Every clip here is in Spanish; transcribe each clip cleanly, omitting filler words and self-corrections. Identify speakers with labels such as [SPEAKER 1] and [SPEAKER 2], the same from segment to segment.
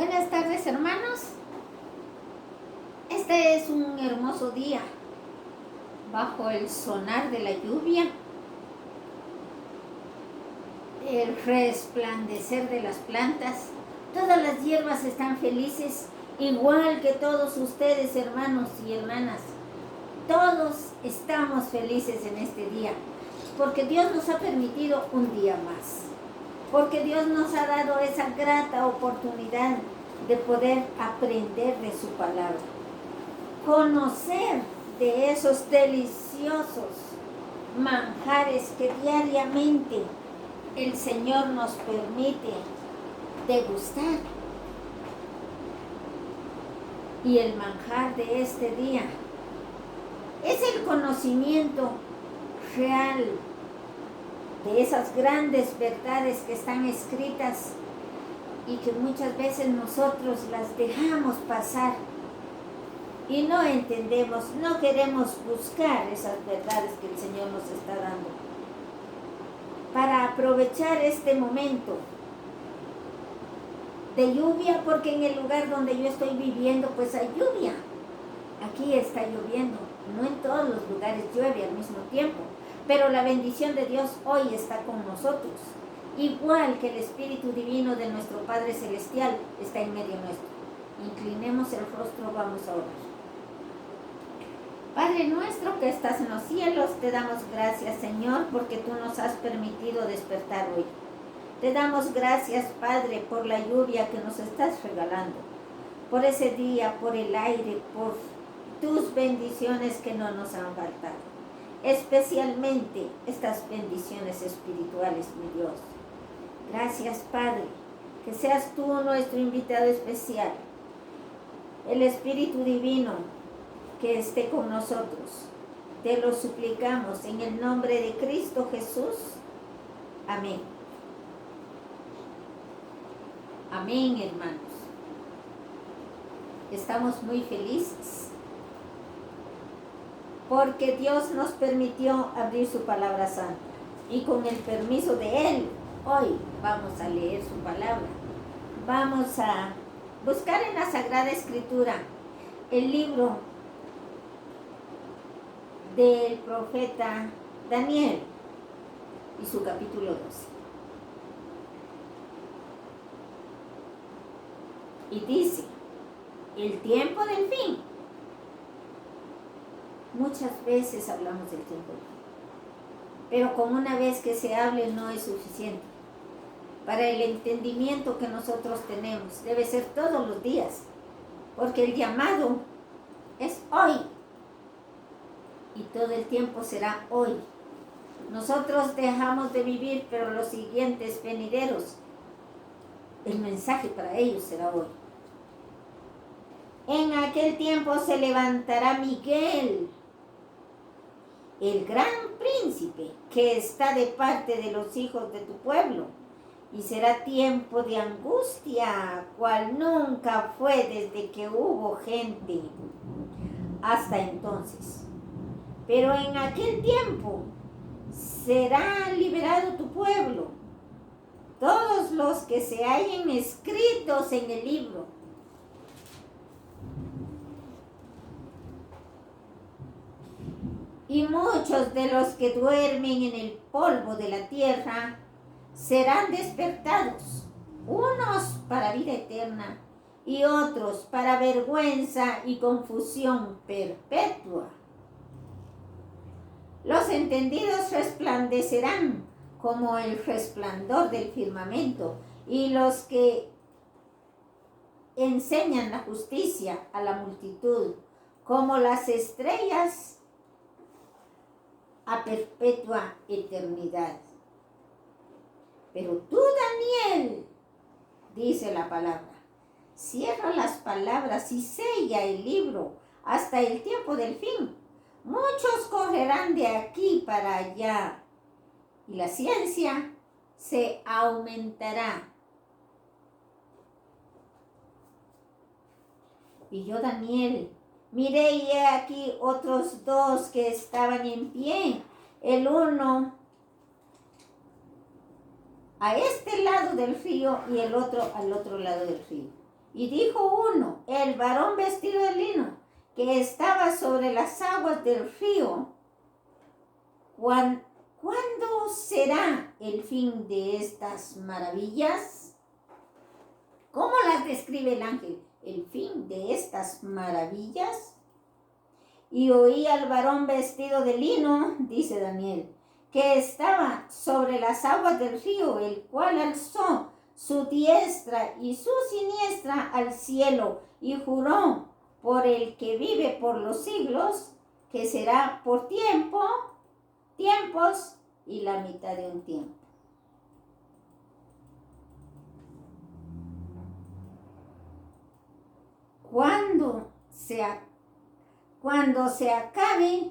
[SPEAKER 1] Buenas tardes, hermanos. Este es un hermoso día bajo el sonar de la lluvia, el resplandecer de las plantas. Todas las hierbas están felices, igual que todos ustedes, hermanos y hermanas. Todos estamos felices en este día, porque Dios nos ha permitido un día más. Porque Dios nos ha dado esa grata oportunidad de poder aprender de su palabra. Conocer de esos deliciosos manjares que diariamente el Señor nos permite degustar. Y el manjar de este día es el conocimiento real de esas grandes verdades que están escritas y que muchas veces nosotros las dejamos pasar y no entendemos, no queremos buscar esas verdades que el Señor nos está dando. Para aprovechar este momento de lluvia, porque en el lugar donde yo estoy viviendo pues hay lluvia. Aquí está lloviendo, no en todos los lugares llueve al mismo tiempo. Pero la bendición de Dios hoy está con nosotros, igual que el Espíritu Divino de nuestro Padre Celestial está en medio nuestro. Inclinemos el rostro, vamos a orar. Padre nuestro que estás en los cielos, te damos gracias, Señor, porque tú nos has permitido despertar hoy. Te damos gracias, Padre, por la lluvia que nos estás regalando, por ese día, por el aire, por tus bendiciones que no nos han faltado. Especialmente estas bendiciones espirituales, mi Dios. Gracias, Padre, que seas tú nuestro invitado especial, el Espíritu Divino que esté con nosotros. Te lo suplicamos en el nombre de Cristo Jesús. Amén. Amén, hermanos. Estamos muy felices porque Dios nos permitió abrir su palabra santa. Y con el permiso de Él, hoy vamos a leer su palabra. Vamos a buscar en la Sagrada Escritura el libro del profeta Daniel y su capítulo 12. Y dice, el tiempo del fin. Muchas veces hablamos del tiempo, pero con una vez que se hable no es suficiente. Para el entendimiento que nosotros tenemos, debe ser todos los días, porque el llamado es hoy, y todo el tiempo será hoy. Nosotros dejamos de vivir, pero los siguientes venideros, el mensaje para ellos será hoy. En aquel tiempo se levantará Miguel, el gran príncipe que está de parte de los hijos de tu pueblo, y será tiempo de angustia, cual nunca fue desde que hubo gente hasta entonces. Pero en aquel tiempo será liberado tu pueblo, todos los que se hallen escritos en el libro. Y muchos de los que duermen en el polvo de la tierra serán despertados, unos para vida eterna y otros para vergüenza y confusión perpetua. Los entendidos resplandecerán como el resplandor del firmamento, y los que enseñan la justicia a la multitud como las estrellas a perpetua eternidad. Pero tú, Daniel, dice la palabra, cierra las palabras y sella el libro hasta el tiempo del fin. Muchos correrán de aquí para allá y la ciencia se aumentará. Y yo, Daniel, miré y he aquí otros dos que estaban en pie, el uno a este lado del río y el otro al otro lado del río. Y dijo uno, el varón vestido de lino, que estaba sobre las aguas del río, ¿cuándo será el fin de estas maravillas? ¿Cómo las describe el ángel? El fin de estas maravillas. Y oí al varón vestido de lino, dice Daniel, que estaba sobre las aguas del río, el cual alzó su diestra y su siniestra al cielo y juró por el que vive por los siglos, que será por tiempos y la mitad de un tiempo. Cuando se acabe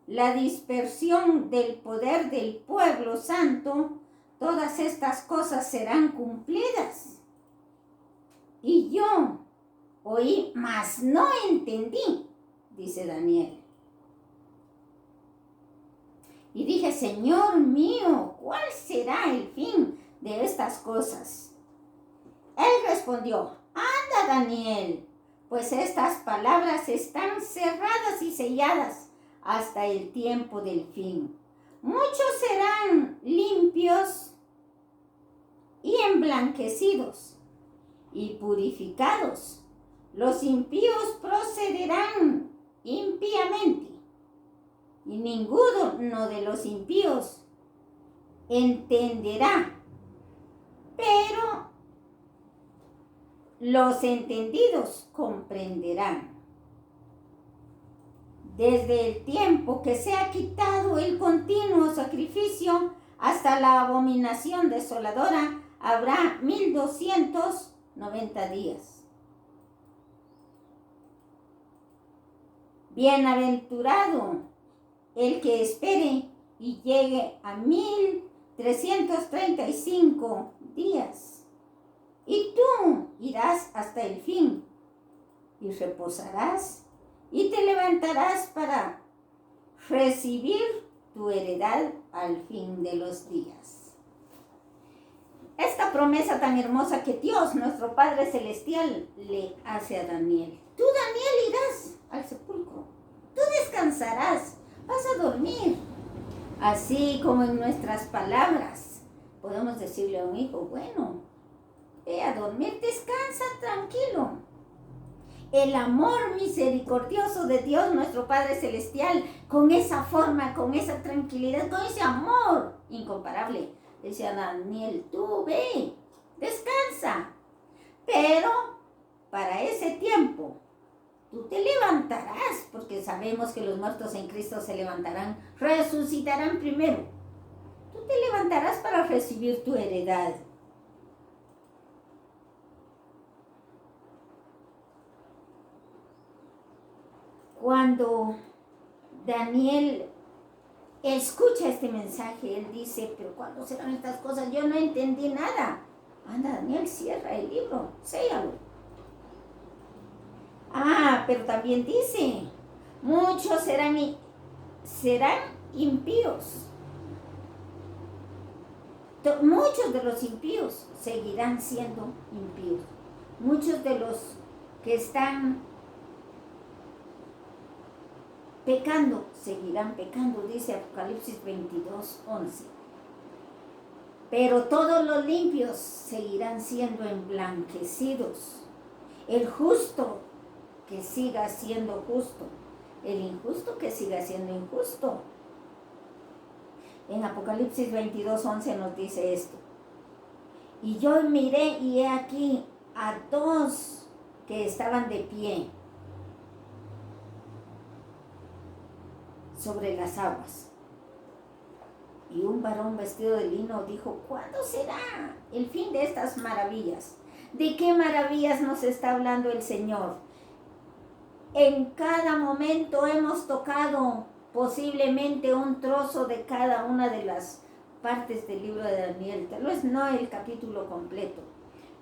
[SPEAKER 1] la dispersión del poder del pueblo santo, todas estas cosas serán cumplidas. Y yo oí, mas no entendí, dice Daniel. Y dije, Señor mío, ¿cuál será el fin de estas cosas? Él respondió, anda, Daniel, pues estas palabras están cerradas y selladas hasta el tiempo del fin. Muchos serán limpios y emblanquecidos y purificados. Los impíos procederán impíamente, y ninguno de los impíos entenderá, pero los entendidos comprenderán. Desde el tiempo que se ha quitado el continuo sacrificio hasta la abominación desoladora, habrá 1290 días. Bienaventurado el que espere y llegue a 1335 días. Y tú irás hasta el fin y reposarás y te levantarás para recibir tu heredad al fin de los días. Esta promesa tan hermosa que Dios, nuestro Padre Celestial, le hace a Daniel. Tú, Daniel, irás al sepulcro. Tú descansarás, vas a dormir. Así como en nuestras palabras podemos decirle a un hijo, bueno, ve a dormir, descansa tranquilo. El amor misericordioso de Dios, nuestro Padre Celestial, con esa forma, con esa tranquilidad, con ese amor incomparable, decía Daniel, tú ve, descansa. Pero para ese tiempo, tú te levantarás, porque sabemos que los muertos en Cristo se levantarán, resucitarán primero. Tú te levantarás para recibir tu heredad. Cuando Daniel escucha este mensaje, él dice, pero ¿cuándo serán estas cosas? Yo no entendí nada. Anda, Daniel, cierra el libro, séllalo. Pero también dice, muchos serán impíos. Muchos de los impíos seguirán siendo impíos. Muchos de los que están pecando seguirán pecando, dice Apocalipsis 22:11. Pero todos los limpios seguirán siendo emblanquecidos. El justo que siga siendo justo, el injusto que siga siendo injusto. En Apocalipsis 22:11 nos dice esto. Y yo miré y he aquí a dos que estaban de pie sobre las aguas. Y un varón vestido de lino dijo, ¿cuándo será el fin de estas maravillas? ¿De qué maravillas nos está hablando el Señor? En cada momento hemos tocado posiblemente un trozo de cada una de las partes del libro de Daniel. Tal vez no el capítulo completo,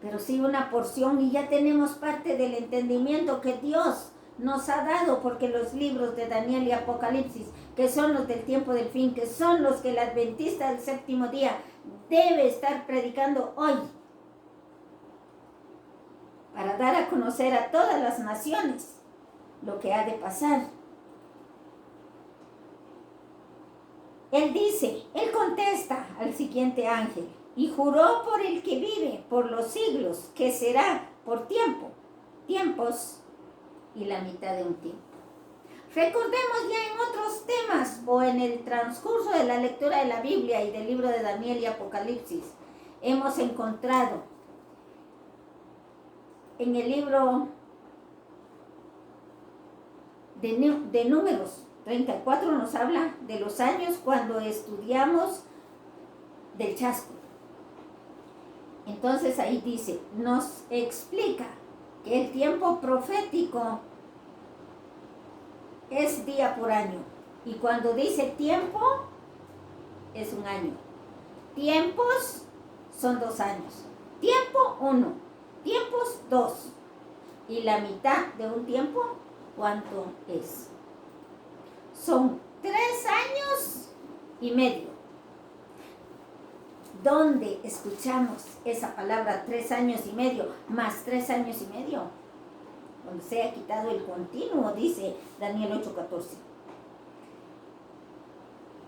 [SPEAKER 1] pero sí una porción, y ya tenemos parte del entendimiento que Dios nos ha dado, porque los libros de Daniel y Apocalipsis, que son los del tiempo del fin, que son los que el adventista del séptimo día debe estar predicando hoy, para dar a conocer a todas las naciones lo que ha de pasar. Él contesta al siguiente ángel, y juró por el que vive por los siglos, que será por tiempos y la mitad de un tiempo. Recordemos ya en otros temas o en el transcurso de la lectura de la Biblia y del libro de Daniel y Apocalipsis, hemos encontrado en el libro de Números 34 nos habla de los años cuando estudiamos del chasco. Entonces ahí dice, nos explica que el tiempo profético es día por año. Y cuando dice tiempo, es un año. Tiempos son 2 años. Tiempo 1, tiempos 2. Y la mitad de un tiempo, ¿cuánto es? Son 3 años y medio. ¿Dónde escuchamos esa palabra 3 años y medio más 3 años y medio? Cuando se ha quitado el continuo, dice Daniel 8:14.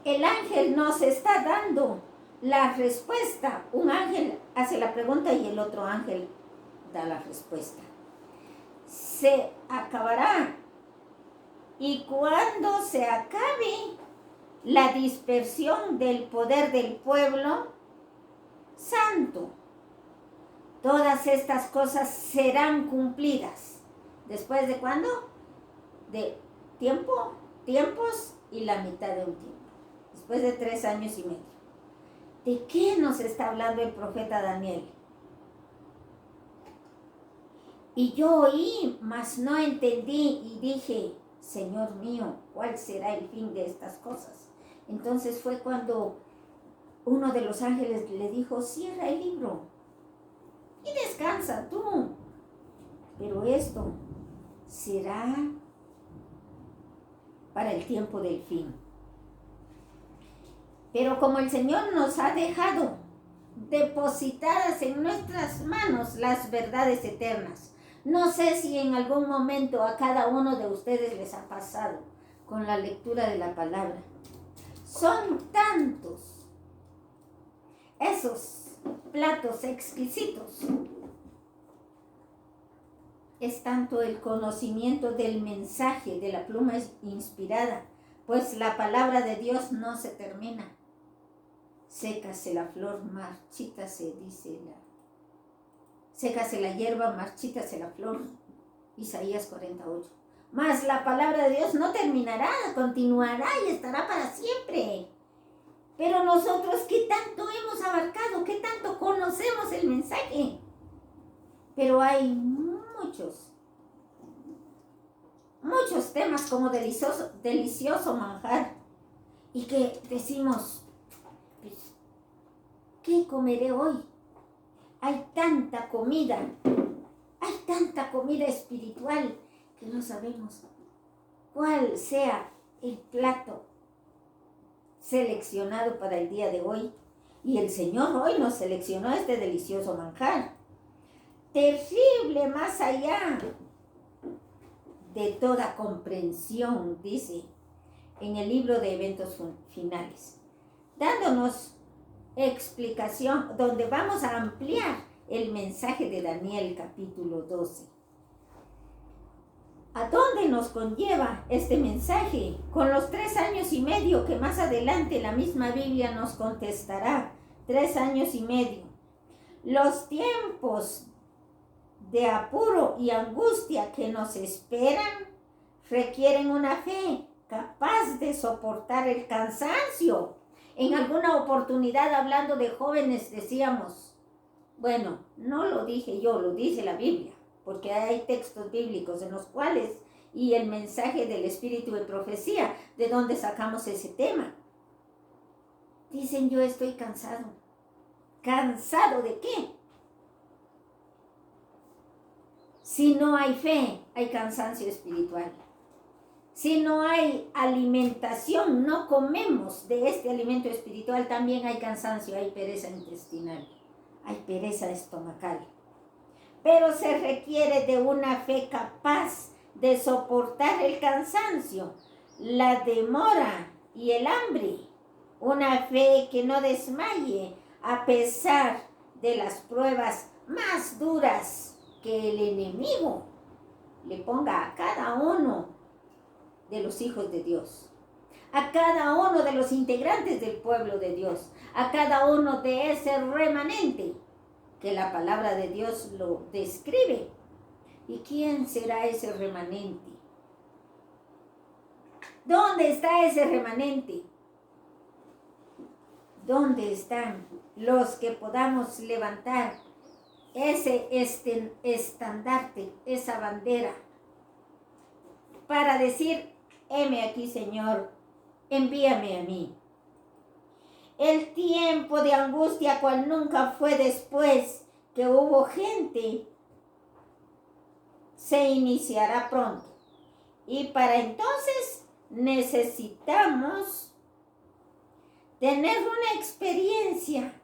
[SPEAKER 1] El ángel nos está dando la respuesta. Un ángel hace la pregunta y el otro ángel da la respuesta. Se acabará. Y cuando se acabe la dispersión del poder del pueblo santo, todas estas cosas serán cumplidas. ¿Después de cuándo? De tiempos y la mitad de un tiempo. Después de 3 años y medio. ¿De qué nos está hablando el profeta Daniel? Y yo oí, mas no entendí, y dije, Señor mío, ¿cuál será el fin de estas cosas? Entonces fue cuando uno de los ángeles le dijo, cierra el libro y descansa tú. Pero esto será para el tiempo del fin. Pero como el Señor nos ha dejado depositadas en nuestras manos las verdades eternas, no sé si en algún momento a cada uno de ustedes les ha pasado con la lectura de la palabra. Son tantos esos platos exquisitos. Es tanto el conocimiento del mensaje de la pluma inspirada, pues la palabra de Dios no se termina. Sécase la flor, marchítase, sécase la hierba, marchítase la flor. Isaías 48. Mas la palabra de Dios no terminará, continuará y estará para siempre. Pero nosotros, ¿qué tanto hemos abarcado? ¿Qué tanto conocemos el mensaje? Pero hay muchos temas como delicioso manjar. Y que decimos, pues, ¿qué comeré hoy? Hay tanta comida espiritual que no sabemos cuál sea el plato seleccionado para el día de hoy. Y el Señor hoy nos seleccionó este delicioso manjar. Terrible más allá de toda comprensión, dice en el libro de eventos finales, dándonos explicación donde vamos a ampliar el mensaje de Daniel capítulo 12. ¿A dónde nos conlleva este mensaje? Con los 3 años y medio que más adelante la misma Biblia nos contestará. 3 años y medio. Los tiempos de apuro y angustia que nos esperan requieren una fe capaz de soportar el cansancio. En alguna oportunidad, hablando de jóvenes, decíamos, bueno, no lo dije yo, lo dice la Biblia, porque hay textos bíblicos en los cuales, y el mensaje del espíritu de profecía, de donde sacamos ese tema. Dicen, yo estoy cansado. ¿Cansado de qué? Si no hay fe, hay cansancio espiritual. Si no hay alimentación, no comemos de este alimento espiritual, también hay cansancio, hay pereza intestinal, hay pereza estomacal. pero se requiere de una fe capaz de soportar el cansancio, la demora y el hambre. Una fe que no desmaye a pesar de las pruebas más duras que el enemigo le ponga a cada uno de los hijos de Dios, a cada uno de los integrantes del pueblo de Dios, a cada uno de ese remanente que la palabra de Dios lo describe. ¿Y quién será ese remanente? ¿Dónde está ese remanente? ¿Dónde están los que podamos levantar ese estandarte, esa bandera, para decir, heme aquí, Señor, envíame a mí? El tiempo de angustia cual nunca fue después que hubo gente se iniciará pronto. Y para entonces necesitamos tener una experiencia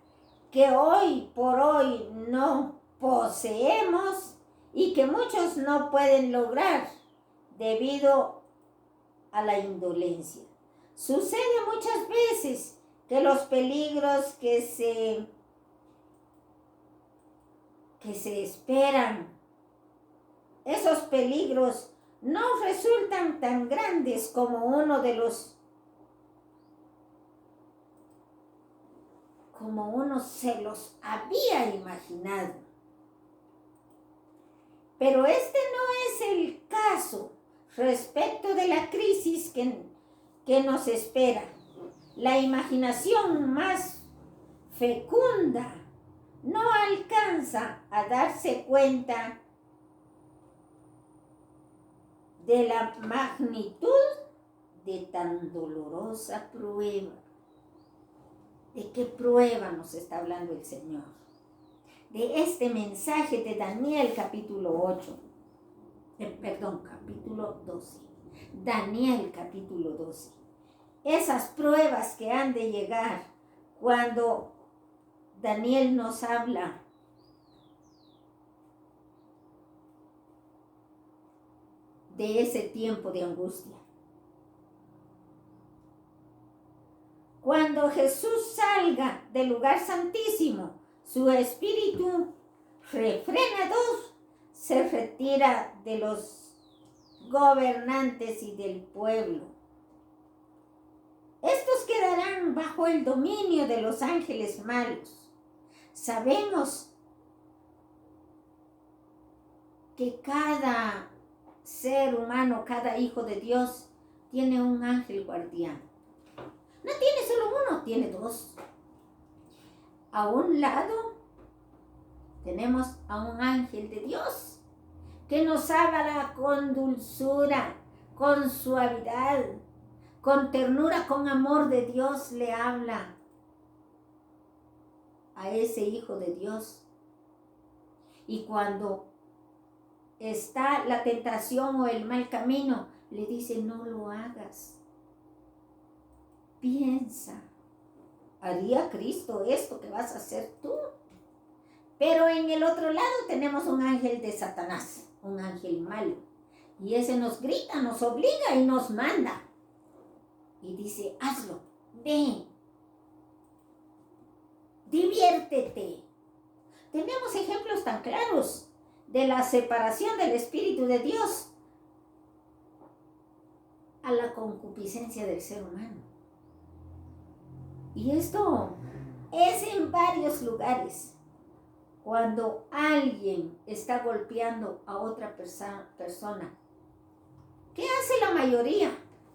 [SPEAKER 1] que hoy por hoy no poseemos y que muchos no pueden lograr debido a la indolencia. Sucede muchas veces que los peligros que se esperan, esos peligros no resultan tan grandes como uno se los había imaginado. Pero este no es el caso respecto de la crisis que nos espera. La imaginación más fecunda no alcanza a darse cuenta de la magnitud de tan dolorosa prueba. ¿De qué prueba nos está hablando el Señor? De este mensaje de Daniel capítulo 8. Capítulo 12. Daniel capítulo 12. Esas pruebas que han de llegar cuando Daniel nos habla de ese tiempo de angustia. Cuando Jesús salga del lugar santísimo, su espíritu refrenador se retira de los gobernantes y del pueblo. Estos quedarán bajo el dominio de los ángeles malos. Sabemos que cada ser humano, cada hijo de Dios, tiene un ángel guardián. No tiene solo uno, tiene dos. A un lado tenemos a un ángel de Dios que nos habla con dulzura, con suavidad, con ternura, con amor de Dios le habla a ese hijo de Dios. Y cuando está la tentación o el mal camino, le dice, no lo hagas. Piensa, ¿haría Cristo esto que vas a hacer tú? Pero en el otro lado tenemos un ángel de Satanás, un ángel malo. Y ese nos grita, nos obliga y nos manda. Y dice, hazlo, ven, diviértete. Tenemos ejemplos tan claros de la separación del Espíritu de Dios a la concupiscencia del ser humano. Y esto es en varios lugares. Cuando alguien está golpeando a otra persona, ¿qué hace la mayoría?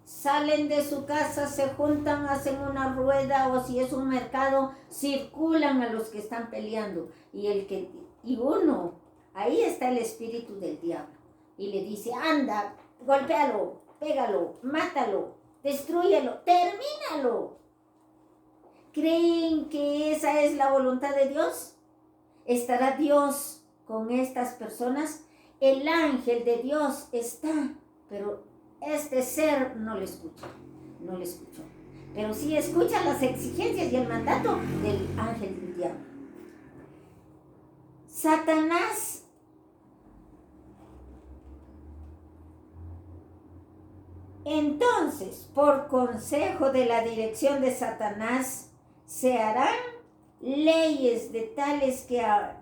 [SPEAKER 1] Salen de su casa, se juntan, hacen una rueda, o si es un mercado, circulan a los que están peleando. Y uno, ahí está el espíritu del diablo. Y le dice, anda, golpéalo, pégalo, mátalo, destrúyelo, termínalo. ¿Creen que esa es la voluntad de Dios? ¿Estará Dios con estas personas? El ángel de Dios está, pero este ser no le escucha, no le escuchó. Pero sí escucha las exigencias y el mandato del ángel del diablo. Satanás Entonces, por consejo de la dirección de Satanás, se harán leyes de tales que a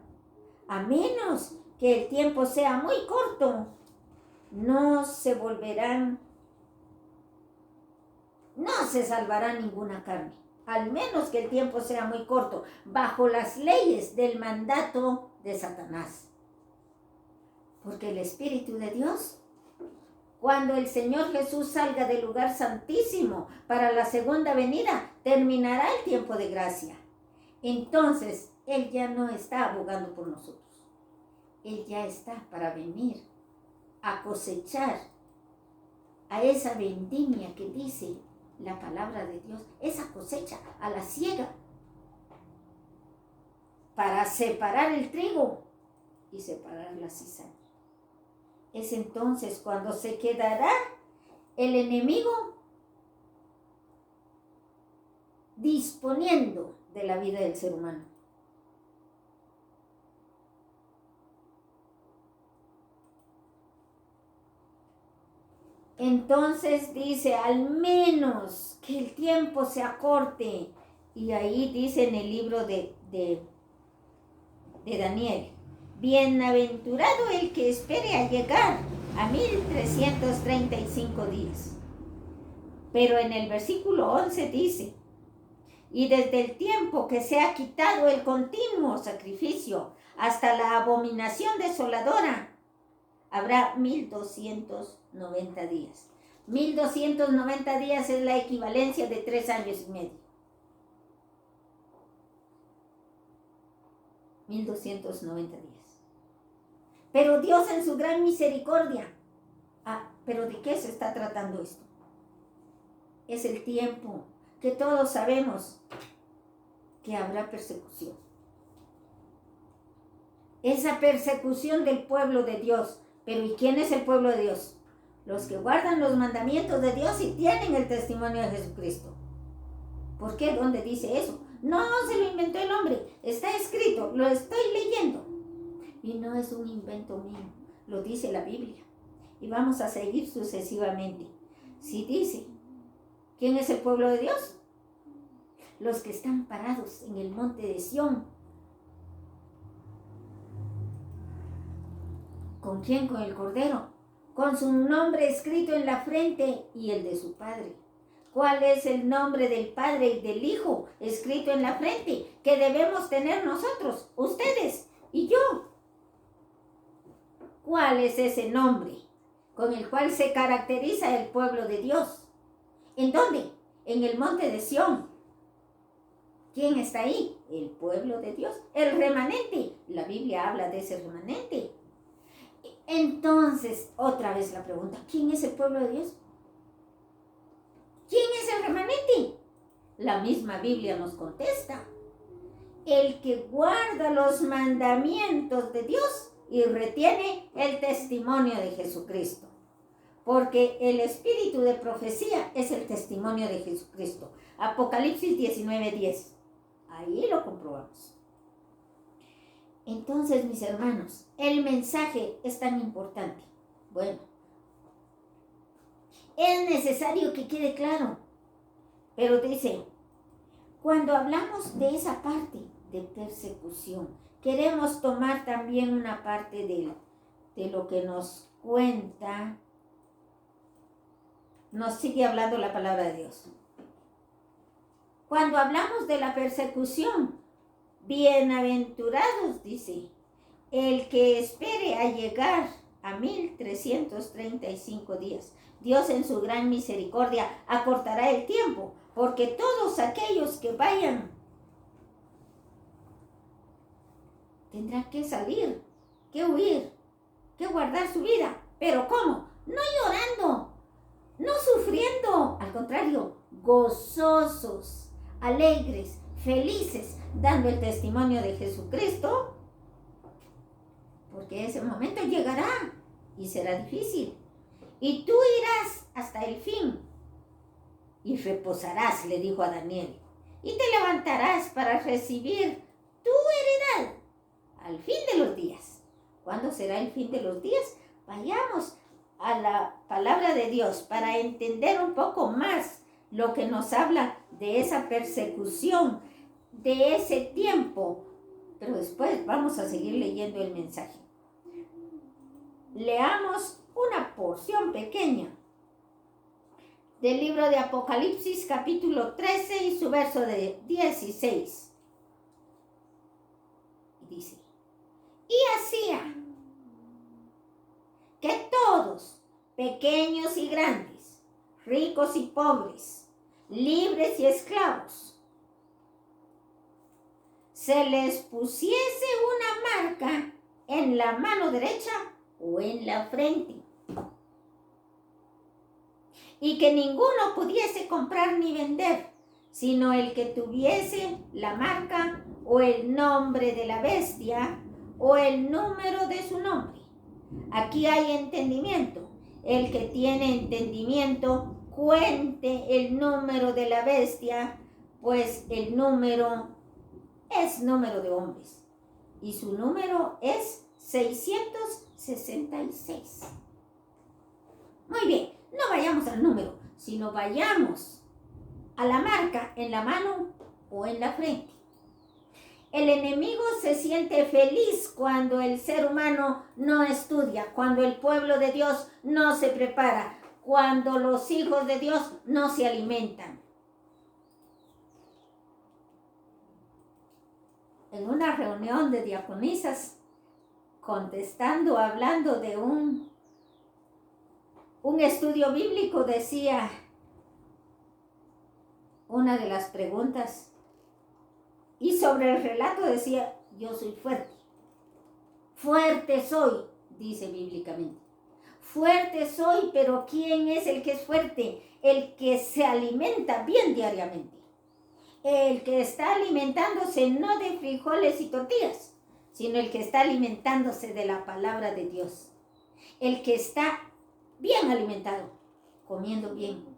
[SPEAKER 1] menos que el tiempo sea muy corto, no se salvará ninguna carne, al menos que el tiempo sea muy corto, bajo las leyes del mandato de Satanás. Porque el Espíritu de Dios, cuando el Señor Jesús salga del lugar santísimo para la segunda venida, terminará el tiempo de gracia. Entonces, Él ya no está abogando por nosotros. Él ya está para venir a cosechar a esa vendimia que dice la palabra de Dios, esa cosecha a la siega, para separar el trigo y separar la cizaña. Es entonces cuando se quedará el enemigo disponiendo de la vida del ser humano. Entonces dice, al menos que el tiempo se acorte. Y ahí dice en el libro de Daniel, bienaventurado el que espere a llegar a 1335 días. Pero en el versículo 11 dice, y desde el tiempo que se ha quitado el continuo sacrificio hasta la abominación desoladora, habrá 1290 días. 1290 días es la equivalencia de 3 años y medio. 1290 días. Pero Dios en su gran misericordia. ¿Pero de qué se está tratando esto? Es el tiempo que todos sabemos que habrá persecución. Esa persecución del pueblo de Dios. Pero ¿y quién es el pueblo de Dios? Los que guardan los mandamientos de Dios y tienen el testimonio de Jesucristo. ¿Por qué? ¿Dónde dice eso? No se lo inventó el hombre. Está escrito, lo estoy leyendo. Y no es un invento mío, lo dice la Biblia. Y vamos a seguir sucesivamente. Si dice, ¿quién es el pueblo de Dios? Los que están parados en el monte de Sión. ¿Con quién? Con el Cordero. Con su nombre escrito en la frente y el de su Padre. ¿Cuál es el nombre del Padre y del Hijo escrito en la frente que debemos tener nosotros, ustedes y yo? ¿Cuál es ese nombre con el cual se caracteriza el pueblo de Dios? ¿En dónde? En el monte de Sión. ¿Quién está ahí? El pueblo de Dios, el remanente. La Biblia habla de ese remanente. Entonces, otra vez la pregunta, ¿quién es el pueblo de Dios? ¿Quién es el remanente? La misma Biblia nos contesta. El que guarda los mandamientos de Dios y retiene el testimonio de Jesucristo. Porque el espíritu de profecía es el testimonio de Jesucristo. Apocalipsis 19:10. Ahí lo comprobamos. Entonces, mis hermanos, el mensaje es tan importante. Bueno, es necesario que quede claro. Pero dice, cuando hablamos de esa parte de persecución, queremos tomar también una parte de lo que nos cuenta, nos sigue hablando la palabra de Dios. Cuando hablamos de la persecución, bienaventurados, dice, el que espere a llegar a 1335 días. Dios en su gran misericordia acortará el tiempo, porque todos aquellos que vayan tendrán que salir, que huir, que guardar su vida. ¿Pero cómo? No llorando, no sufriendo, al contrario, gozosos, alegres, felices, dando el testimonio de Jesucristo, porque ese momento llegará y será difícil. Y tú irás hasta el fin y reposarás, le dijo a Daniel, y te levantarás para recibir tu heredad al fin de los días. ¿Cuándo será el fin de los días? Vayamos a la palabra de Dios para entender un poco más lo que nos habla de esa persecución, de ese tiempo. Pero después vamos a seguir leyendo el mensaje. Leamos una porción pequeña del libro de Apocalipsis, capítulo 13 y su verso de 16. Dice: y hacía que todos, pequeños y grandes, ricos y pobres, libres y esclavos, se les pusiese una marca en la mano derecha o en la frente, y que ninguno pudiese comprar ni vender, sino el que tuviese la marca o el nombre de la bestia o el número de su nombre. Aquí hay entendimiento. El que tiene entendimiento, cuente el número de la bestia, pues el número es número de hombres y su número es 666. Muy bien, no vayamos al número, sino vayamos a la marca en la mano o en la frente. El enemigo se siente feliz cuando el ser humano no estudia, cuando el pueblo de Dios no se prepara, cuando los hijos de Dios no se alimentan. En una reunión de diaconisas, contestando, hablando de un estudio bíblico, decía una de las preguntas, y sobre el relato decía: yo soy fuerte. Fuerte soy, dice bíblicamente. Fuerte soy, pero ¿quién es el que es fuerte? El que se alimenta bien diariamente. El que está alimentándose no de frijoles y tortillas, sino el que está alimentándose de la palabra de Dios. El que está bien alimentado, comiendo bien,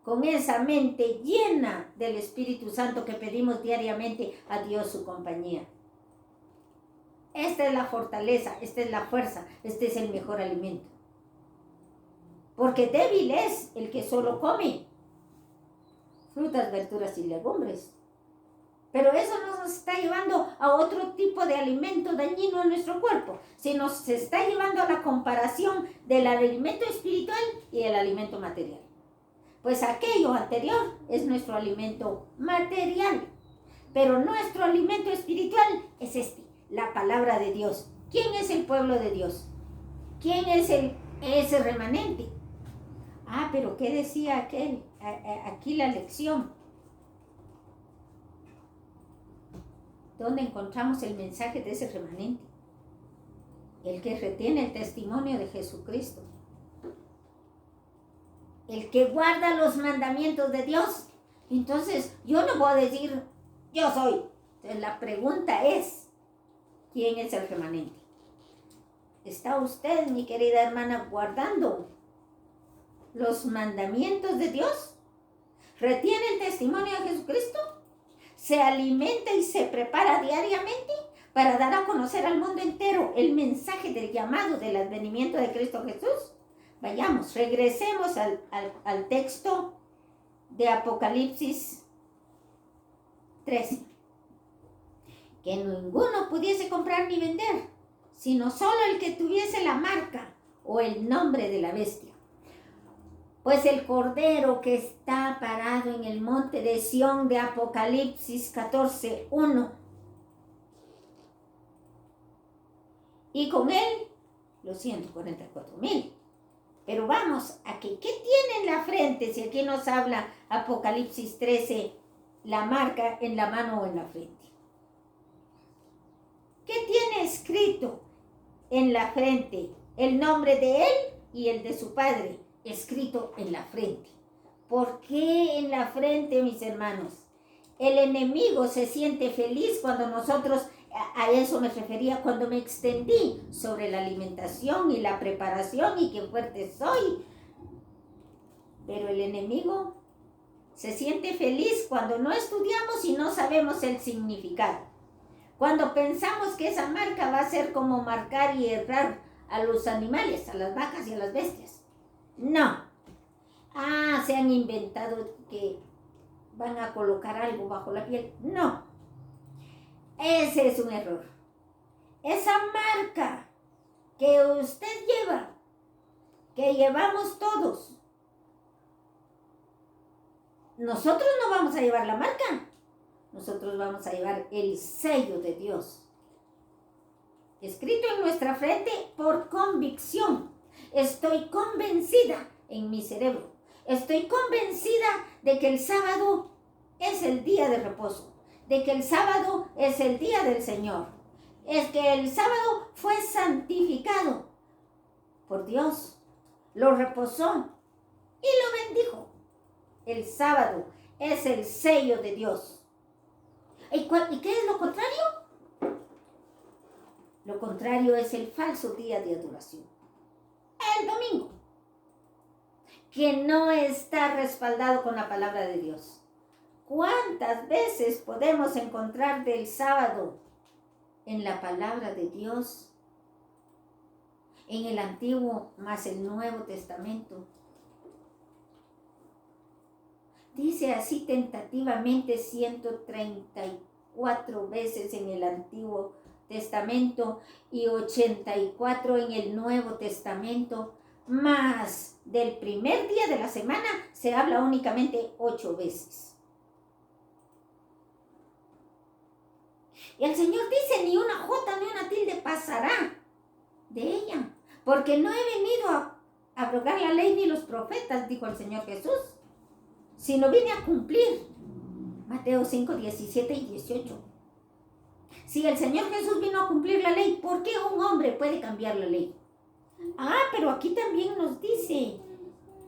[SPEAKER 1] con esa mente llena del Espíritu Santo que pedimos diariamente a Dios su compañía. Esta es la fortaleza, esta es la fuerza, este es el mejor alimento. Porque débil es el que solo come frutas, verduras y legumbres. Pero eso no nos está llevando a otro tipo de alimento dañino en nuestro cuerpo, sino se está llevando a la comparación del alimento espiritual y el alimento material. Pues aquello anterior es nuestro alimento material, pero nuestro alimento espiritual es la palabra de Dios. ¿Quién es el pueblo de Dios? ¿Quién es ese remanente? Pero ¿qué decía aquí la lección? ¿Dónde encontramos el mensaje de ese remanente? El que retiene el testimonio de Jesucristo. El que guarda los mandamientos de Dios. Entonces, yo no puedo decir, yo soy. Entonces, la pregunta es, ¿quién es el remanente? ¿Está usted, mi querida hermana, guardando los mandamientos de Dios? ¿Retiene el testimonio de Jesucristo? ¿Se alimenta y se prepara diariamente para dar a conocer al mundo entero el mensaje del llamado del advenimiento de Cristo Jesús? Vayamos, regresemos al texto de Apocalipsis 13. Que ninguno pudiese comprar ni vender, sino solo el que tuviese la marca o el nombre de la bestia. Pues el cordero que está parado en el monte de Sión de Apocalipsis 14:1. Y con él los 144,000. Pero vamos a que, ¿qué tiene en la frente? Si aquí nos habla Apocalipsis 13, la marca en la mano o en la frente. ¿Qué tiene escrito en la frente? El nombre de él y el de su padre, escrito en la frente. ¿Por qué en la frente, mis hermanos? El enemigo se siente feliz cuando nosotros, a eso me refería cuando me extendí sobre la alimentación y la preparación y qué fuerte soy. Pero el enemigo se siente feliz cuando no estudiamos y no sabemos el significado. Cuando pensamos que esa marca va a ser como marcar y errar a los animales, a las vacas y a las bestias. No. Se han inventado que van a colocar algo bajo la piel. No. Ese es un error. Esa marca que usted lleva, que llevamos todos, nosotros no vamos a llevar la marca. Nosotros vamos a llevar el sello de Dios, escrito en nuestra frente por convicción. Estoy convencida en mi cerebro. Estoy convencida de que el sábado es el día de reposo, de que el sábado es el día del Señor. Es que el sábado fue santificado por Dios, lo reposó y lo bendijo. El sábado es el sello de Dios. ¿Y qué es lo contrario? Lo contrario es el falso día de adoración. El domingo, que no está respaldado con la palabra de Dios. ¿Cuántas veces podemos encontrar del sábado en la palabra de Dios, en el Antiguo más el Nuevo Testamento? Dice así tentativamente 134 veces en el Antiguo Testamento y 84 en el Nuevo Testamento, más del primer día de la semana se habla únicamente 8 veces. Y el Señor dice, ni una jota ni una tilde pasará de ella, porque no he venido a abrogar la ley ni los profetas, dijo el Señor Jesús, sino vine a cumplir. Mateo 5, 17 y 18. Si el Señor Jesús vino a cumplir la ley, ¿por qué un hombre puede cambiar la ley? Pero aquí también nos dice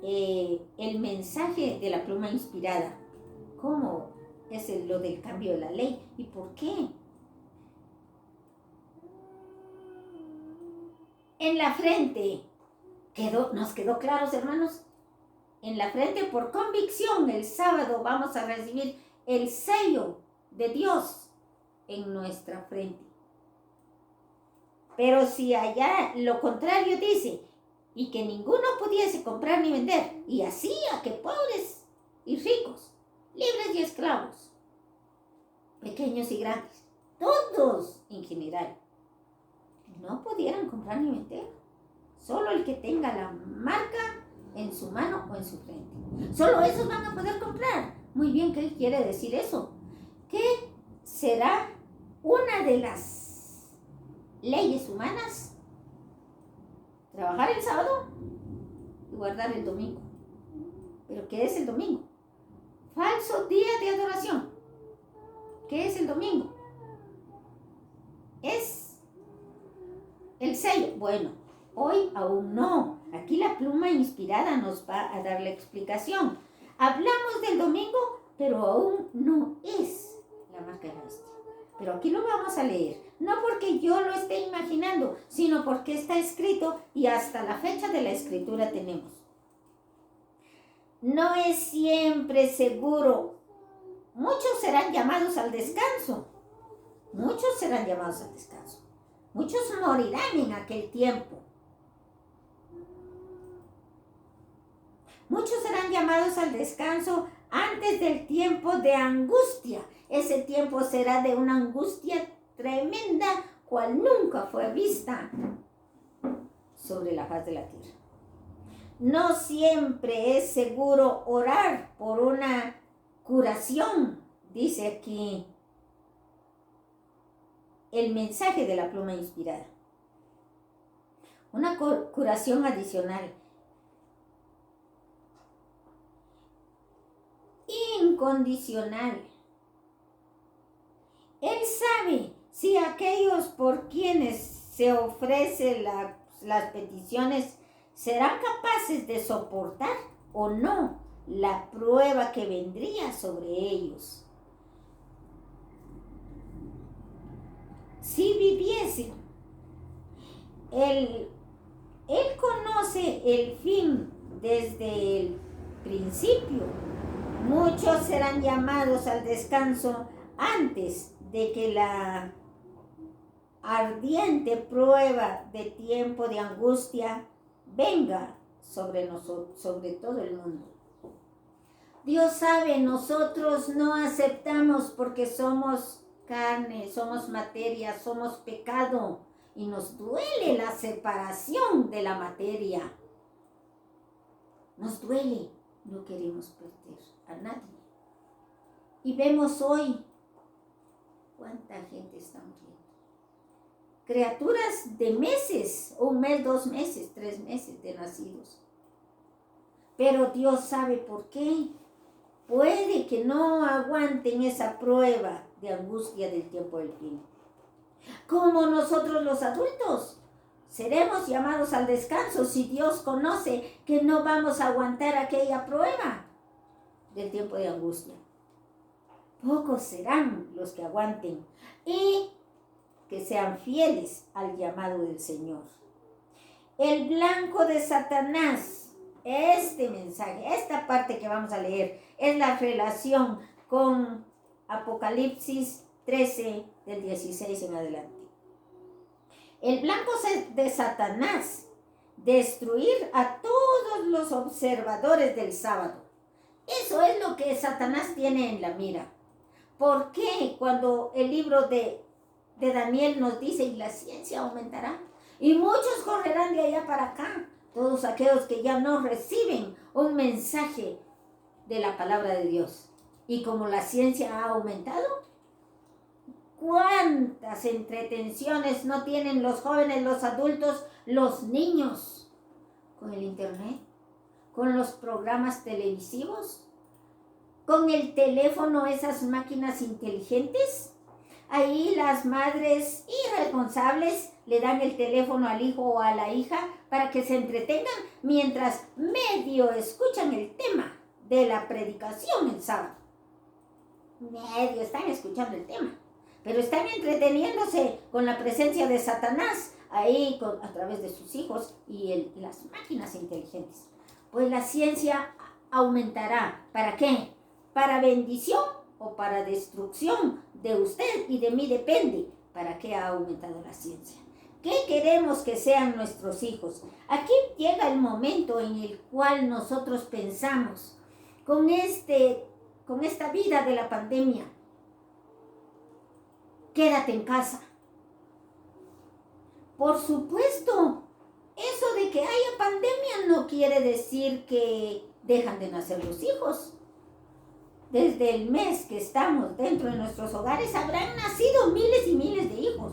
[SPEAKER 1] el mensaje de la pluma inspirada. ¿Cómo es lo del cambio de la ley? ¿Y por qué? En la frente, ¿nos quedó claros, hermanos? En la frente, por convicción, el sábado vamos a recibir el sello de Dios en nuestra frente. Pero si allá lo contrario dice, y que ninguno pudiese comprar ni vender, y hacía que pobres y ricos, libres y esclavos, pequeños y grandes, todos en general, no pudieran comprar ni vender. Solo el que tenga la marca en su mano o en su frente. Solo esos van a poder comprar. Muy bien, ¿qué quiere decir eso? Que será una de las leyes humanas trabajar el sábado y guardar el domingo. ¿Pero qué es el domingo? Falso día de adoración. ¿Qué es el domingo? Es el sello. Bueno, hoy aún no. Aquí la pluma inspirada nos va a dar la explicación. Hablamos del domingo, pero aún no es la marca de la bestia. Pero aquí lo vamos a leer. No porque yo lo esté imaginando, sino porque está escrito y hasta la fecha de la escritura tenemos. No es siempre seguro. Muchos serán llamados al descanso. Muchos serán llamados al descanso. Muchos morirán en aquel tiempo. Muchos serán llamados al descanso antes del tiempo de angustia. Ese tiempo será de una angustia tremenda, cual nunca fue vista sobre la faz de la tierra. No siempre es seguro orar por una curación, dice aquí el mensaje de la pluma inspirada. Una curación adicional. Incondicional. Él sabe si aquellos por quienes se ofrecen las peticiones serán capaces de soportar o no la prueba que vendría sobre ellos. Si viviesen, Él conoce el fin desde el principio. Muchos serán llamados al descanso antes de que la ardiente prueba de tiempo de angustia venga sobre nosotros, sobre todo el mundo. Dios sabe, nosotros no aceptamos porque somos carne, somos materia, somos pecado y nos duele la separación de la materia. Nos duele, no queremos perder a nadie. Y vemos hoy cuánta gente está muriendo. Criaturas de meses, 1 mes, 2 meses, 3 meses de nacidos. Pero Dios sabe por qué. Puede que no aguanten esa prueba de angustia del tiempo del fin. Como nosotros los adultos, seremos llamados al descanso si Dios conoce que no vamos a aguantar aquella prueba del tiempo de angustia. Pocos serán los que aguanten y que sean fieles al llamado del Señor. El blanco de Satanás. Este mensaje, esta parte que vamos a leer, es la relación con Apocalipsis 13, del 16 en adelante. El blanco de Satanás, destruir a todos los observadores del sábado. Eso es lo que Satanás tiene en la mira. ¿Por qué cuando el libro de Daniel nos dice, y la ciencia aumentará? Y muchos correrán de allá para acá. Todos aquellos que ya no reciben un mensaje de la palabra de Dios. Y como la ciencia ha aumentado, ¿cuántas entretenciones no tienen los jóvenes, los adultos, los niños? Con el internet, con los programas televisivos, con el teléfono, esas máquinas inteligentes. Ahí las madres irresponsables le dan el teléfono al hijo o a la hija para que se entretengan mientras medio escuchan el tema de la predicación el sábado. Medio están escuchando el tema, pero están entreteniéndose con la presencia de Satanás ahí a través de sus hijos y las máquinas inteligentes. Pues la ciencia aumentará. ¿Para qué? Para bendición o para destrucción de usted y de mí, depende. ¿Para qué ha aumentado la ciencia? ¿Qué queremos que sean nuestros hijos? Aquí llega el momento en el cual nosotros pensamos, con esta vida de la pandemia, quédate en casa. Por supuesto, eso de que haya pandemia no quiere decir que dejan de nacer los hijos. Desde el mes que estamos dentro de nuestros hogares habrán nacido miles y miles de hijos.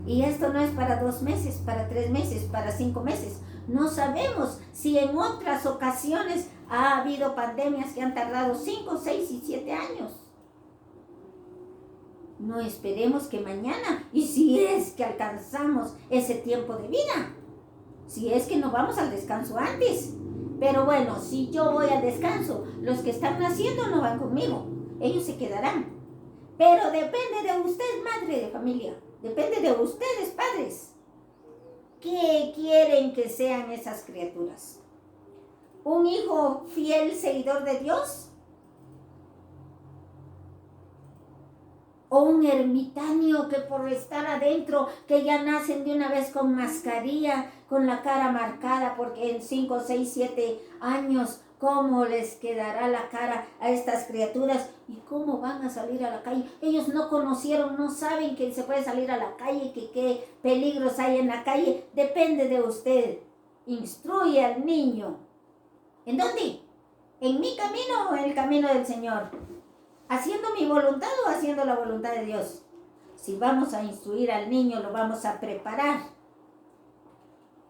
[SPEAKER 1] Y esto no es para 2 meses, para 3 meses, para 5 meses. No sabemos si en otras ocasiones ha habido pandemias que han tardado 5, 6 y 7 años. No esperemos que mañana, y si es que alcanzamos ese tiempo de vida, si es que no vamos al descanso antes. Pero bueno, si yo voy al descanso, los que están naciendo no van conmigo, ellos se quedarán. Pero depende de usted, madre de familia, depende de ustedes, padres. ¿Qué quieren que sean esas criaturas? ¿Un hijo fiel, seguidor de Dios? ¿O un ermitaño que por estar adentro, que ya nacen de una vez con mascarilla, con la cara marcada, porque en 5, 6, 7 años, ¿cómo les quedará la cara a estas criaturas? ¿Y cómo van a salir a la calle? Ellos no conocieron, no saben que se puede salir a la calle, que qué peligros hay en la calle. Depende de usted. Instruye al niño. ¿En dónde? ¿En mi camino o en el camino del Señor? ¿Haciendo mi voluntad o haciendo la voluntad de Dios? Si vamos a instruir al niño, lo vamos a preparar,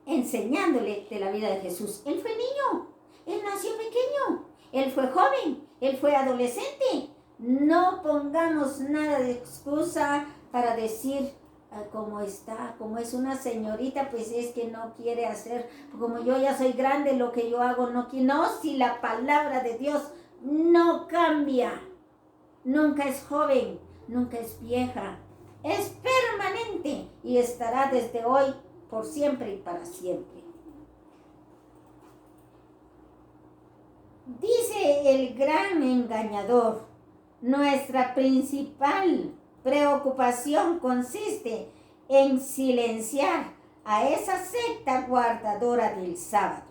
[SPEAKER 1] enseñándole de la vida de Jesús. Él fue niño, él nació pequeño, él fue joven, él fue adolescente. No pongamos nada de excusa para decir, como está, como es una señorita, pues es que no quiere hacer, como yo ya soy grande, lo que yo hago no quiero. No, si la palabra de Dios no cambia. Nunca es joven, nunca es vieja, es permanente y estará desde hoy, por siempre y para siempre. Dice el gran engañador, nuestra principal preocupación consiste en silenciar a esa secta guardadora del sábado.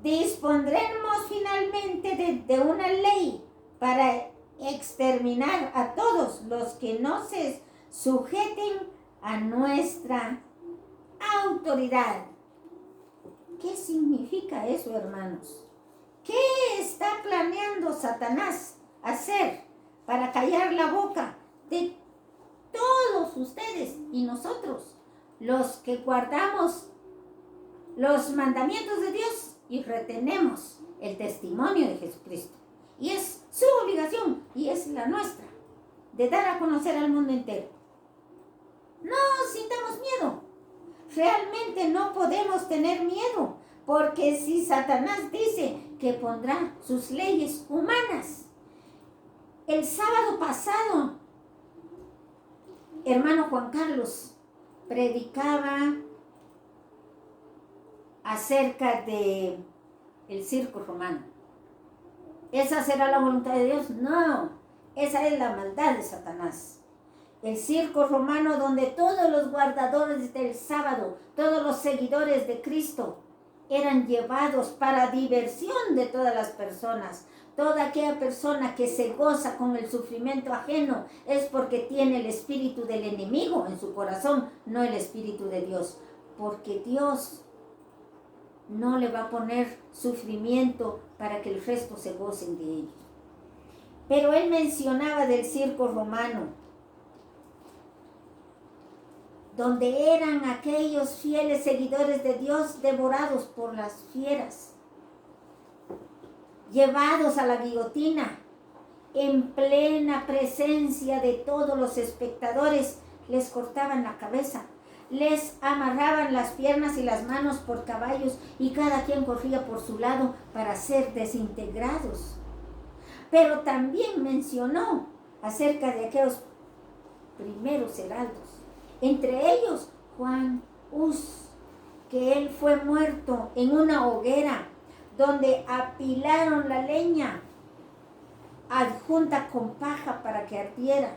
[SPEAKER 1] dispondremos finalmente de una ley para exterminar a todos los que no se sujeten a nuestra autoridad. ¿Qué significa eso, hermanos? ¿Qué está planeando Satanás hacer para callar la boca de todos ustedes y nosotros, los que guardamos los mandamientos de Dios y retenemos el testimonio de Jesucristo? Y es su obligación y es la nuestra de dar a conocer al mundo entero. No sintamos miedo. Realmente no podemos tener miedo, porque si Satanás dice que pondrá sus leyes humanas. El sábado pasado, hermano Juan Carlos predicaba acerca de el circo romano. ¿Esa será la voluntad de Dios? No, esa es la maldad de Satanás. El circo romano, donde todos los guardadores del sábado, todos los seguidores de Cristo, eran llevados para diversión de todas las personas. Toda aquella persona que se goza con el sufrimiento ajeno es porque tiene el espíritu del enemigo en su corazón, no el espíritu de Dios. Porque Dios no le va a poner sufrimiento para que el resto se gocen de ellos. Pero él mencionaba del circo romano, donde eran aquellos fieles seguidores de Dios devorados por las fieras, llevados a la guillotina, en plena presencia de todos los espectadores, les cortaban la cabeza, les amarraban las piernas y las manos por caballos y cada quien corría por su lado para ser desintegrados. Pero también mencionó acerca de aquellos primeros heraldos, entre ellos Juan Hus, que él fue muerto en una hoguera donde apilaron la leña adjunta con paja para que ardiera,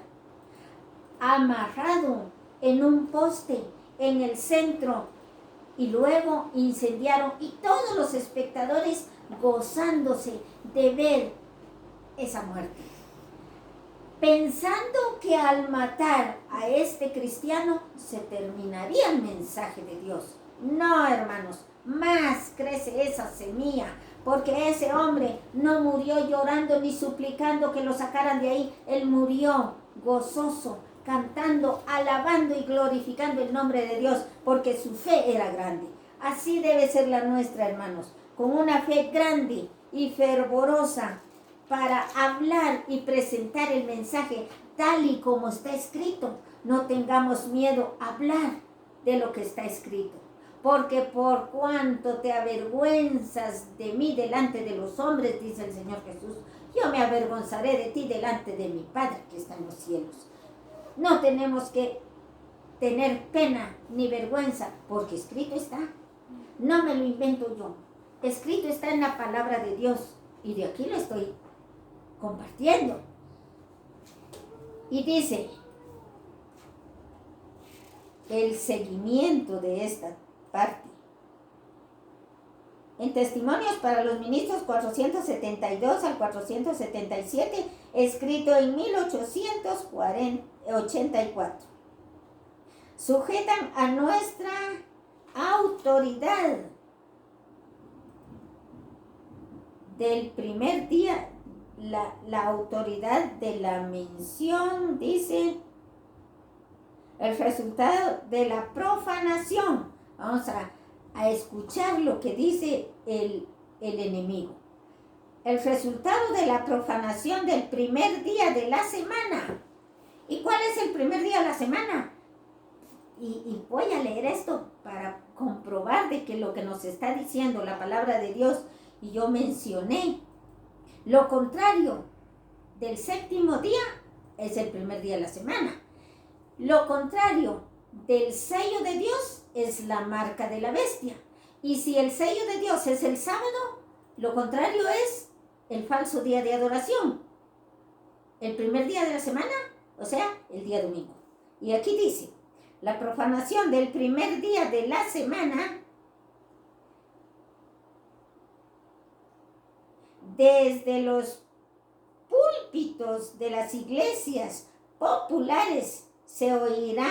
[SPEAKER 1] amarrado en un poste en el centro, y luego incendiaron, y todos los espectadores gozándose de ver esa muerte, pensando que al matar a este cristiano se terminaría el mensaje de Dios. No, hermanos, más crece esa semilla, porque ese hombre no murió llorando ni suplicando que lo sacaran de ahí. Él murió gozoso, cantando, alabando y glorificando el nombre de Dios, porque su fe era grande. Así debe ser la nuestra, hermanos, con una fe grande y fervorosa para hablar y presentar el mensaje tal y como está escrito. No tengamos miedo a hablar de lo que está escrito, porque por cuanto te avergüenzas de mí delante de los hombres, dice el Señor Jesús, yo me avergonzaré de ti delante de mi Padre que está en los cielos. No tenemos que tener pena ni vergüenza, porque escrito está. No me lo invento yo. Escrito está en la palabra de Dios, y de aquí lo estoy compartiendo. Y dice el seguimiento de esta parte. En Testimonios para los Ministros 472 al 477, escrito en 1884. Sujetan a nuestra autoridad del primer día, la autoridad de la mención, dice, el resultado de la profanación. Vamos a escuchar lo que dice el enemigo. El resultado de la profanación del primer día de la semana. ¿Y cuál es el primer día de la semana? Y voy a leer esto para comprobar de que lo que nos está diciendo la palabra de Dios, y yo mencioné, lo contrario del séptimo día es el primer día de la semana. Lo contrario del sello de Dios es la marca de la bestia. Y si el sello de Dios es el sábado, lo contrario es el falso día de adoración. El primer día de la semana, o sea, el día domingo. Y aquí dice, la profanación del primer día de la semana desde los púlpitos de las iglesias populares se oirá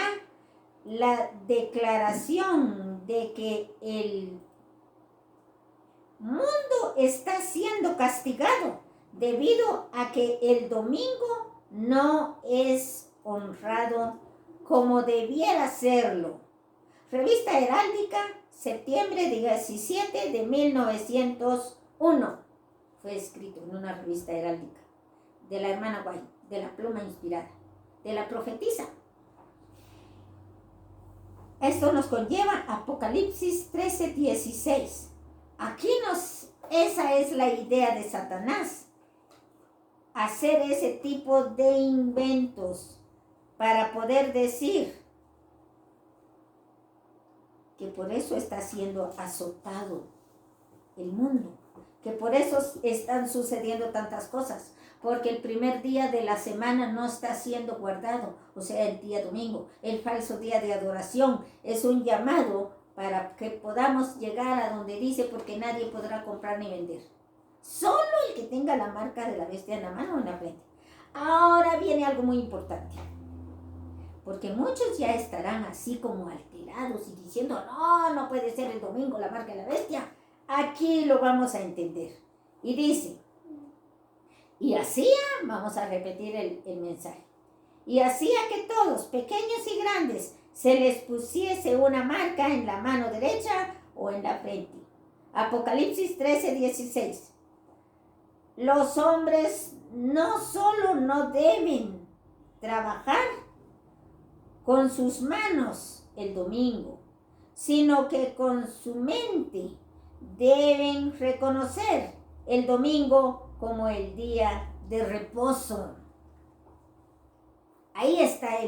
[SPEAKER 1] la declaración de que el mundo está siendo castigado debido a que el domingo no es honrado como debiera serlo. Revista Heráldica, septiembre 17 de 1901. Fue escrito en una revista heráldica de la hermana White, de la pluma inspirada, de la profetisa. Esto nos conlleva Apocalipsis 13:16. Esa es la idea de Satanás, hacer ese tipo de inventos para poder decir que por eso está siendo azotado el mundo, que por eso están sucediendo tantas cosas, porque el primer día de la semana no está siendo guardado, o sea, el día domingo, el falso día de adoración, es un llamado para que podamos llegar a donde dice, porque nadie podrá comprar ni vender, solo el que tenga la marca de la bestia en la mano o en la frente. Ahora viene algo muy importante, porque muchos ya estarán así como alterados y diciendo, no puede ser el domingo la marca de la bestia. Aquí lo vamos a entender. Y dice, y hacía, vamos a repetir el mensaje, y hacía que todos, pequeños y grandes, se les pusiese una marca en la mano derecha o en la frente. Apocalipsis 13:16. Los hombres no solo no deben trabajar con sus manos el domingo, sino que con su mente deben reconocer el domingo como el día de reposo. Ahí está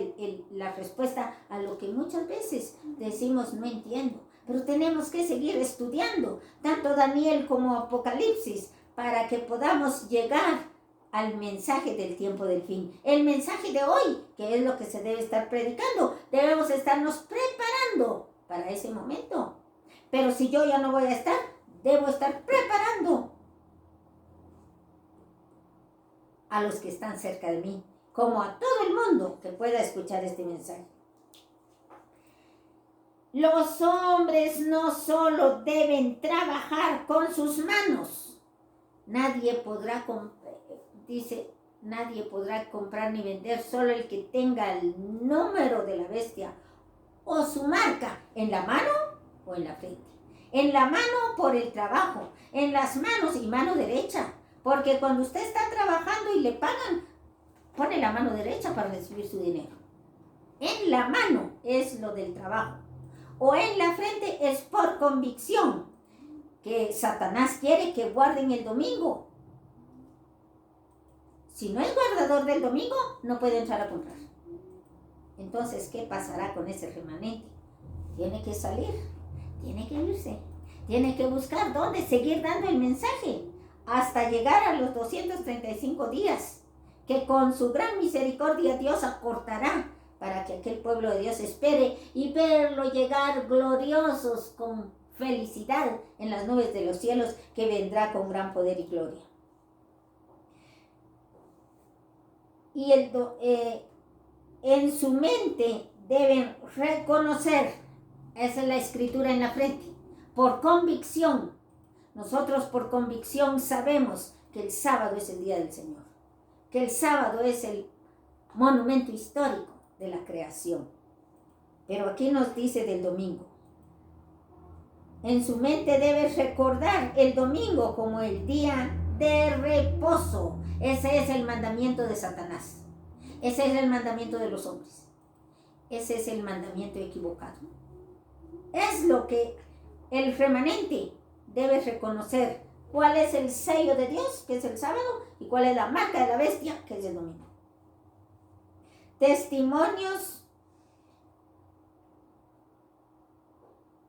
[SPEAKER 1] la respuesta a lo que muchas veces decimos no entiendo, pero tenemos que seguir estudiando, tanto Daniel como Apocalipsis, para que podamos llegar al mensaje del tiempo del fin. El mensaje de hoy, que es lo que se debe estar predicando, debemos estarnos preparando para ese momento. Pero si yo ya no voy a estar, debo estar preparando a los que están cerca de mí, como a todo el mundo que pueda escuchar este mensaje. Los hombres no solo deben trabajar con sus manos, nadie podrá comprar ni vender, solo el que tenga el número de la bestia o su marca en la mano o en la frente. En la mano por el trabajo, en las manos y mano derecha, porque cuando usted está trabajando y le pagan, pone la mano derecha para recibir su dinero. En la mano es lo del trabajo, o en la frente es por convicción, que Satanás quiere que guarden el domingo. Si no es guardador del domingo, no puede entrar a comprar. Entonces, ¿qué pasará con ese remanente? Tiene que salir, tiene que irse, tiene que buscar dónde seguir dando el mensaje, hasta llegar a los 235 días, que con su gran misericordia Dios acortará, para que aquel pueblo de Dios espere y verlo llegar gloriosos con felicidad en las nubes de los cielos, que vendrá con gran poder y gloria. Y en su mente deben reconocer, esa es la escritura en la frente, por convicción. Nosotros por convicción sabemos que el sábado es el día del Señor, que el sábado es el monumento histórico de la creación. Pero aquí nos dice del domingo. En su mente debe recordar el domingo como el día de reposo. Ese es el mandamiento de Satanás. Ese es el mandamiento de los hombres. Ese es el mandamiento equivocado. Es lo que el remanente debe reconocer. ¿Cuál es el sello de Dios, que es el sábado? ¿Y cuál es la marca de la bestia, que es el domingo? Testimonios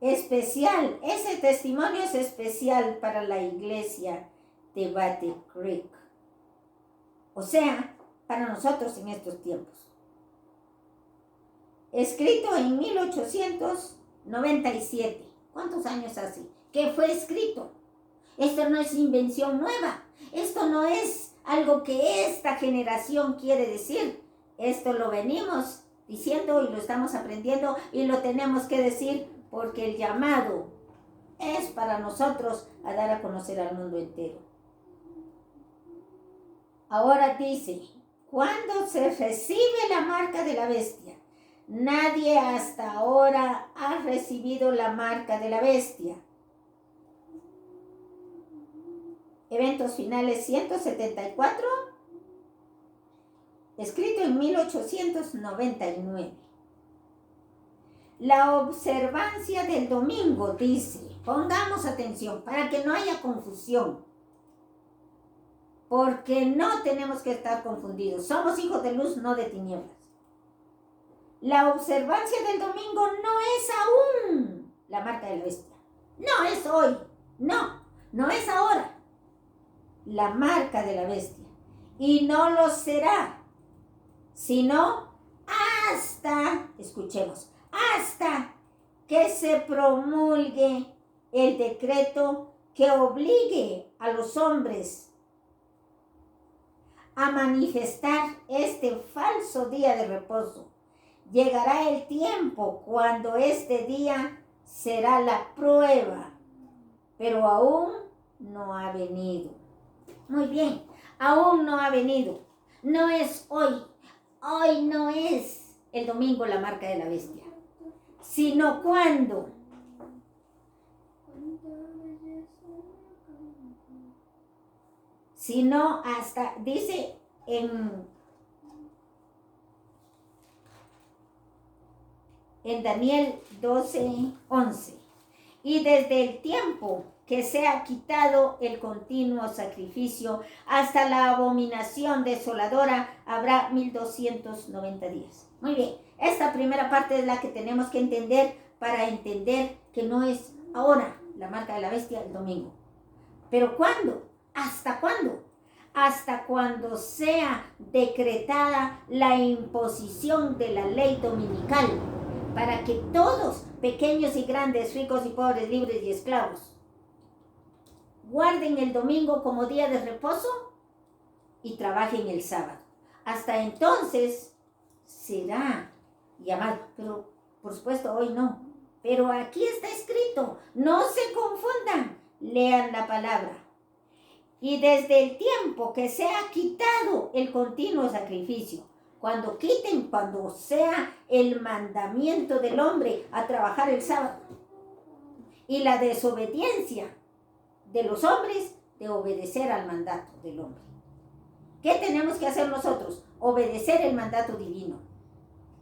[SPEAKER 1] especial. Ese testimonio es especial para la iglesia de Battle Creek. O sea, para nosotros en estos tiempos. Escrito en 1897. ¿Cuántos años hace que fue escrito? Esto no es invención nueva. Esto no es algo que esta generación quiere decir. Esto lo venimos diciendo y lo estamos aprendiendo y lo tenemos que decir porque el llamado es para nosotros a dar a conocer al mundo entero. Ahora dice, cuando se recibe la marca de la bestia, nadie hasta ahora ha recibido la marca de la bestia. Eventos finales 174, escrito en 1899. La observancia del domingo, dice, pongamos atención para que no haya confusión, porque no tenemos que estar confundidos. Somos hijos de luz, no de tinieblas. La observancia del domingo no es aún la marca de la bestia. No es hoy, no es ahora la marca de la bestia. Y no lo será, sino hasta, escuchemos, hasta que se promulgue el decreto que obligue a los hombres a manifestar este falso día de reposo. Llegará el tiempo cuando este día será la prueba, pero aún no ha venido. Muy bien, aún no ha venido. No es hoy. Hoy no es el domingo la marca de la bestia, sino cuando. Sino hasta, dice en Daniel 12:11, y desde el tiempo que se ha quitado el continuo sacrificio hasta la abominación desoladora habrá 1290 días. Muy bien, esta primera parte es la que tenemos que entender para entender que no es ahora la marca de la bestia el domingo. ¿Pero cuándo? ¿Hasta cuándo? Hasta cuando sea decretada la imposición de la ley dominical, para que todos, pequeños y grandes, ricos y pobres, libres y esclavos, guarden el domingo como día de reposo y trabajen el sábado. Hasta entonces será llamado, pero por supuesto hoy no. Pero aquí está escrito, no se confundan, lean la palabra. Y desde el tiempo que se ha quitado el continuo sacrificio, cuando sea el mandamiento del hombre a trabajar el sábado y la desobediencia de los hombres de obedecer al mandato del hombre. ¿Qué tenemos que hacer nosotros? Obedecer el mandato divino.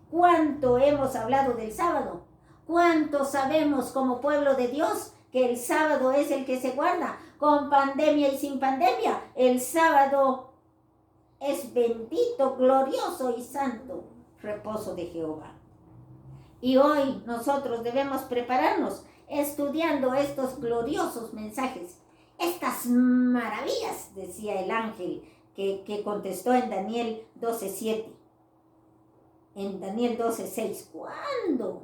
[SPEAKER 1] ¿Cuánto hemos hablado del sábado? ¿Cuánto sabemos como pueblo de Dios que el sábado es el que se guarda? Con pandemia y sin pandemia, el sábado es bendito, glorioso y santo reposo de Jehová. Y hoy nosotros debemos prepararnos estudiando estos gloriosos mensajes, estas maravillas, decía el ángel que contestó en Daniel 12:7. En Daniel 12:6, ¿cuándo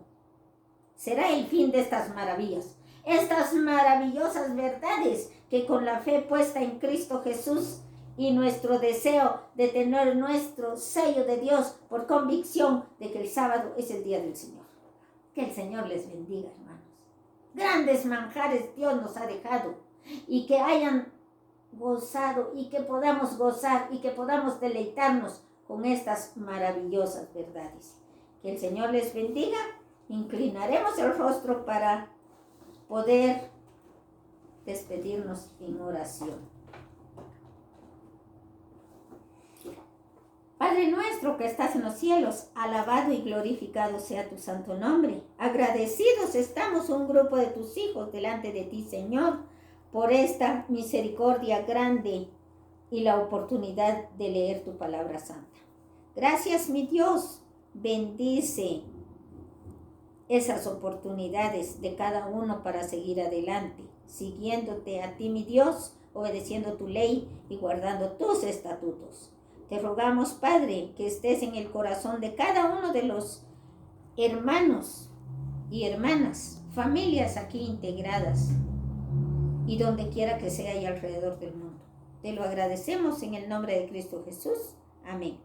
[SPEAKER 1] será el fin de estas maravillas? Estas maravillosas verdades que con la fe puesta en Cristo Jesús y nuestro deseo de tener nuestro sello de Dios por convicción de que el sábado es el día del Señor. Que el Señor les bendiga, hermanos. Grandes manjares Dios nos ha dejado y que hayan gozado y que podamos gozar y que podamos deleitarnos con estas maravillosas verdades. Que el Señor les bendiga. Inclinaremos el rostro para poder despedirnos en oración. Padre nuestro que estás en los cielos, alabado y glorificado sea tu santo nombre. Agradecidos estamos un grupo de tus hijos delante de ti, Señor, por esta misericordia grande y la oportunidad de leer tu palabra santa. Gracias, mi Dios. Bendice esas oportunidades de cada uno para seguir adelante, siguiéndote a ti, mi Dios, obedeciendo tu ley y guardando tus estatutos. Te rogamos, Padre, que estés en el corazón de cada uno de los hermanos y hermanas, familias aquí integradas, y donde quiera que sea y alrededor del mundo. Te lo agradecemos en el nombre de Cristo Jesús. Amén.